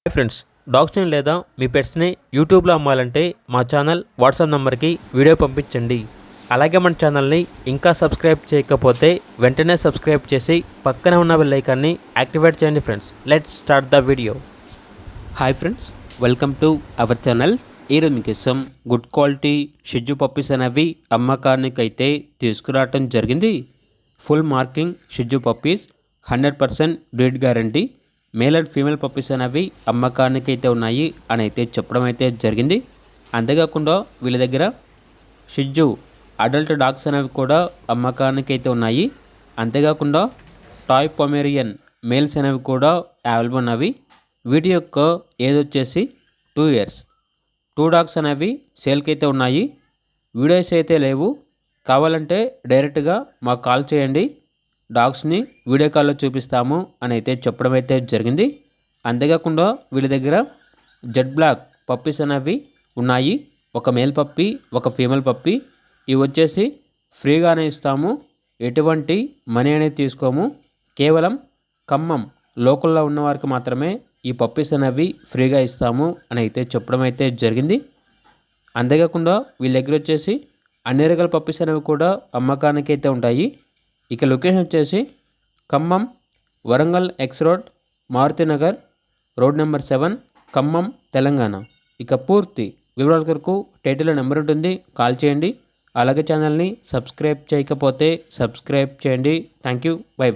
Hi friends, డాగ్స్ని లేదా మీ పెట్స్ని యూట్యూబ్లో అమ్మాలంటే మా ఛానల్ వాట్సాప్ నెంబర్కి వీడియో పంపించండి. అలాగే మన ఛానల్ని ఇంకా సబ్స్క్రైబ్ చేయకపోతే వెంటనే సబ్స్క్రైబ్ చేసి పక్కనే ఉన్న బెల్ ఐకాన్ని యాక్టివేట్ చేయండి. Friends, let's start the video. Hi friends, welcome to our channel. ఈరోజు మీకోసం గుడ్ క్వాలిటీ షిజ్జు పప్పీస్ అనేవి అమ్మకానికైతే తీసుకురావటం జరిగింది. ఫుల్ మార్కింగ్ షిజ్జు puppies, 100% breed guarantee. Male and female puppies అనేవి అమ్మకానికి అయితే ఉన్నాయి అని అయితే చెప్పడం అయితే జరిగింది. అంతేకాకుండా వీళ్ళ దగ్గర షిజ్జు అడల్ట్ డాగ్స్ అనేవి కూడా అమ్మకానికి అయితే ఉన్నాయి. అంతేకాకుండా టాయ్ పొమేరియన్ మేల్స్ అనేవి కూడా అవైలబుల్ ఉన్నవి. వీటి యొక్క ఏజ్ వచ్చేసి 2 years. 2 డాగ్స్ అనేవి సేల్కి అయితే ఉన్నాయి. వీడియోస్ అయితే లేవు. కావాలంటే డైరెక్ట్గా మాకు కాల్ చేయండి, డాగ్స్ని వీడియో కాల్లో చూపిస్తాము అని అయితే చెప్పడం అయితే జరిగింది. అంతేకాకుండా వీళ్ళ దగ్గర జెడ్ బ్లాక్ పప్పీస్ అనేవి ఉన్నాయి. ఒక మేల్ పప్పీ, ఒక ఫీమేల్ పప్పీ. ఇవి వచ్చేసి ఫ్రీగానే ఇస్తాము, ఎటువంటి మనీ అనేది తీసుకోము. కేవలం ఖమ్మం లోకల్లో ఉన్న వారికి మాత్రమే ఈ పప్పీస్ అనేవి ఫ్రీగా ఇస్తాము అని అయితే చెప్పడం అయితే జరిగింది. అంతేకాకుండా వీళ్ళ దగ్గర వచ్చేసి అన్ని రకాల పప్పీస్ అనేవి కూడా అమ్మకానికి అయితే ఉంటాయి. ఇక లొకేషన్ వచ్చేసి Khammam, Warangal X road, Maruthi Nagar road number 7, Khammam, Telangana. ఇక పూర్తి వివరాల కొరకు టైటిల్లో నెంబర్ ఉంటుంది, కాల్ చేయండి. అలాగే ఛానల్ని సబ్స్క్రైబ్ చేయకపోతే సబ్స్క్రైబ్ చేయండి. Thank you, by.